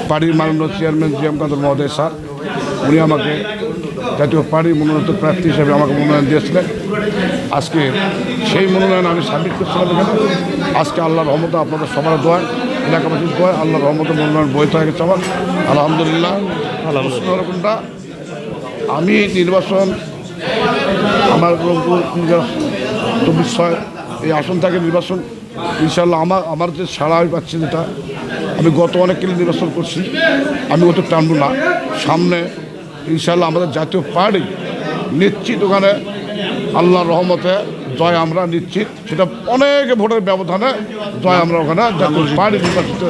পার্টির মাননীয় chairman G M কাদের মহোদয় স্যার, উনি আমাকে জাতীয় পার্টির মনোনীত প্রার্থী হিসেবে আমাকে মনোনয়ন দিয়েছিলেন। আজকে সেই মনোনয়ন আমি সাবমিট করছিলাম এখানে। আজকে আল্লাহর রহমতে আপনাদের সবার দোয়া, এলাকাবাসীর দোয়া, আল্লাহর রহমতে মনোনয়ন বৈধ হয়ে গেছে আমার, আলহামদুলিল্লাহ। কোনটা আমি নির্বাচন আমার রংপুর 24/6 এই আসন থেকে নির্বাচন ইনশাল্লাহ আমার যে ছাড়া আমি পাচ্ছি, যেটা আমি গত অনেক কিছু নির্বাচন করছি, আমি অত টানব না। সামনে ইনশাল্লাহ আমাদের জাতীয় পার্টি নিশ্চিত ওখানে আল্লাহর রহমতে জয় আমরা নিশ্চিত, সেটা অনেক ভোটের ব্যবধানে জয় আমরা ওখানে জাতীয় পার্টি নির্বাচিত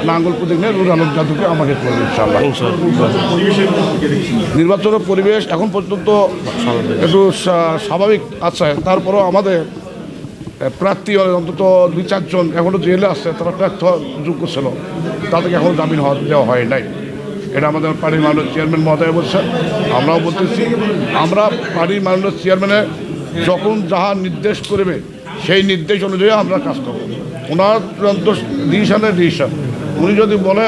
নাঙ্গল প্রতীক নিয়ে নুর আলম জাদুকে আমাকে করবে ইনশাল্লাহ। নির্বাচনের পরিবেশ এখন পর্যন্ত একটু স্বাভাবিক আছে, তারপরেও আমাদের প্রার্থী অন্তত 2-4 জন এখনও জেলে আসছে, তারা প্রার্থী যোগ্য ছিল, তাদেরকে এখনও জামিন দেওয়া হয় নাই। এটা আমাদের পার্টির মাননীয় চেয়ারম্যান মহোদয় বলছে, আমরাও বলতেছি। আমরা পার্টির মাননীয় চেয়ারম্যানের যখন যাহা নির্দেশ করবে সেই নির্দেশ অনুযায়ী আমরা কাজ করব। ওনার চূড়ান্ত ডিসিশন উনি যদি বলে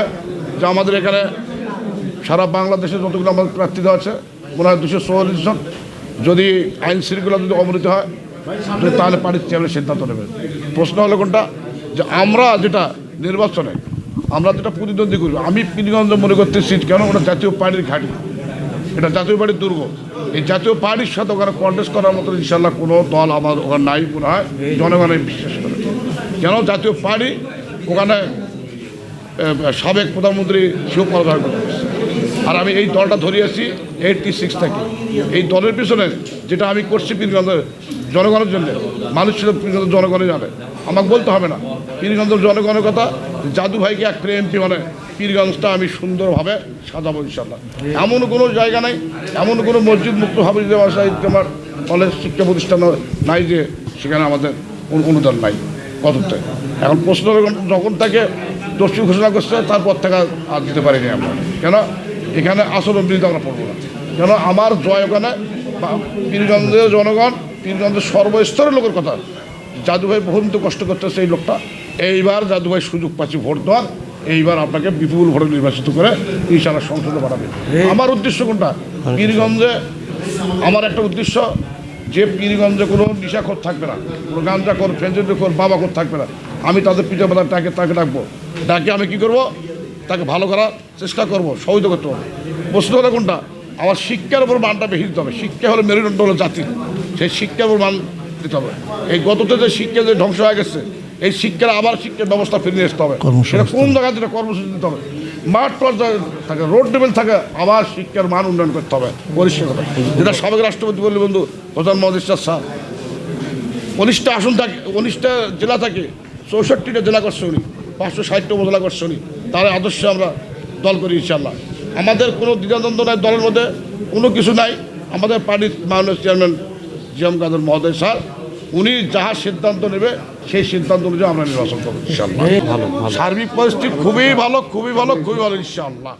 যে আমাদের এখানে সারা বাংলাদেশে যতগুলো আমাদের প্রার্থী দেওয়া আছে মনে হয় 244 জন, যদি আইন শৃঙ্খলা যদি অবনতি হয় তাহলে পার্টির চেয়ারম্যান সিদ্ধান্ত নেবে। প্রশ্ন হলো কোনটা, যে আমরা যেটা নির্বাচনে আমরা যেটা প্রতিদ্বন্দ্বী করব, আমি পীরগঞ্জ মনে করতেছি কেন, ওটা জাতীয় পার্টির ঘাঁটি, এটা জাতীয় পার্টির দুর্গ। এই জাতীয় পার্টির সাথে ওখানে কন্টেস্ট করার মতো ইনশাল্লাহ কোনো দল আমার ওখানে নাই মনে হয়, জনগণের বিশ্বাস করে। কেন জাতীয় পার্টি ওখানে সাবেক প্রধানমন্ত্রী সেও পরাজয় করতে পারছে, আর আমি এই দলটা ধরিয়েছি 86 থেকে। এই দলের পিছনে যেটা আমি করছি পীরগঞ্জের জনগণের জন্য, মানুষ ছিল পীরগঞ্জের জনগণে যাবে, আমাকে বলতে হবে না। পীরগঞ্জের জনগণের কথা, জাদু ভাইকে এক এমপি মানে পীরগঞ্জটা আমি সুন্দরভাবে সাজাবো ইনশাল্লাহ। এমন কোনো জায়গা নাই, এমন কোনো মসজিদ মুক্ত হবে আমার কলেজ শিক্ষা প্রতিষ্ঠান নাই যে সেখানে আমাদের অনুদান নাই কতটা। এখন প্রশ্ন যখন তাকে দোষী ঘোষণা করছে তারপর থেকে আর দিতে পারিনি আমরা, কেন এখানে আচরণ বিরুদ্ধে আমরা পড়বো না। কেন আমার জয় ওখানে পীরগঞ্জের জনগণ, পীরগঞ্জের সর্বস্তরের লোকের কথা, জাদুভাই বহুত কষ্ট করতেছে এই লোকটা। এইবার জাদুভাই সুযোগ পাচ্ছি ভোট দেওয়ার, এইবার আপনাকে বিপুল ভোটে নির্বাচিত করে ইনশাআল্লাহ সংসদে বাড়াবে। আমার উদ্দেশ্য কোনটা, পীরগঞ্জে আমার একটা উদ্দেশ্য যে পীরগঞ্জে কোনো নিশাখোর থাকবে না, কোনো গাঁজাখোর, ফেঞ্জুরিখোর, বাবাখোর থাকবে না। আমি তাদের পিঠে বাঁধার তাকে ডাকবো, ডাকে আমি কী করবো, তাকে ভালো করার চেষ্টা করবো, সহযোগিতা করতে হবে। প্রশ্ন হলো কোনটা, আমার শিক্ষার উপর মানটা বেশি দিতে হবে। শিক্ষা হলো মেরুদণ্ড, হলো জাতি, সেই শিক্ষার উপর মান দিতে হবে। এই গততে যে শিক্ষা যে ধ্বংস হয়ে গেছে, এই শিক্ষার আবার শিক্ষার ব্যবস্থা ফিরিয়ে আসতে হবে। সেটা কোন জায়গায় যেটা কর্মসূচি দিতে হবে, মাঠ থাকে, রোড লেভেল থাকে, আবার শিক্ষার মান উন্নয়ন করতে হবে, পরিষ্কার হবে। যেটা সাবেক রাষ্ট্রপতি বললি বন্ধু প্রধান মহাদেশার স্যার, 19টা আসন থাকে, 19টা জেলা থাকে, 64টা জেলা করছে উনি, 560টা উপজেলা করছে উনি। তার আদর্শে আমরা দল করি ইনশাল্লাহ। আমাদের কোনো দ্বিধাদ্বন্দ্ব নাই, দলের মধ্যে কোনো কিছু নাই। আমাদের পার্টির মাননীয় চেয়ারম্যান জি এম কাদের মহোদয় স্যার, উনি যাহা সিদ্ধান্ত নেবে সেই সিদ্ধান্ত অনুযায়ী আমরা নির্বাচন করবো ইনশাল্লাহ। সার্বিক পরিস্থিতি খুবই ভালো, খুবই ভালো, খুবই ভালো ইনশাল্লাহ।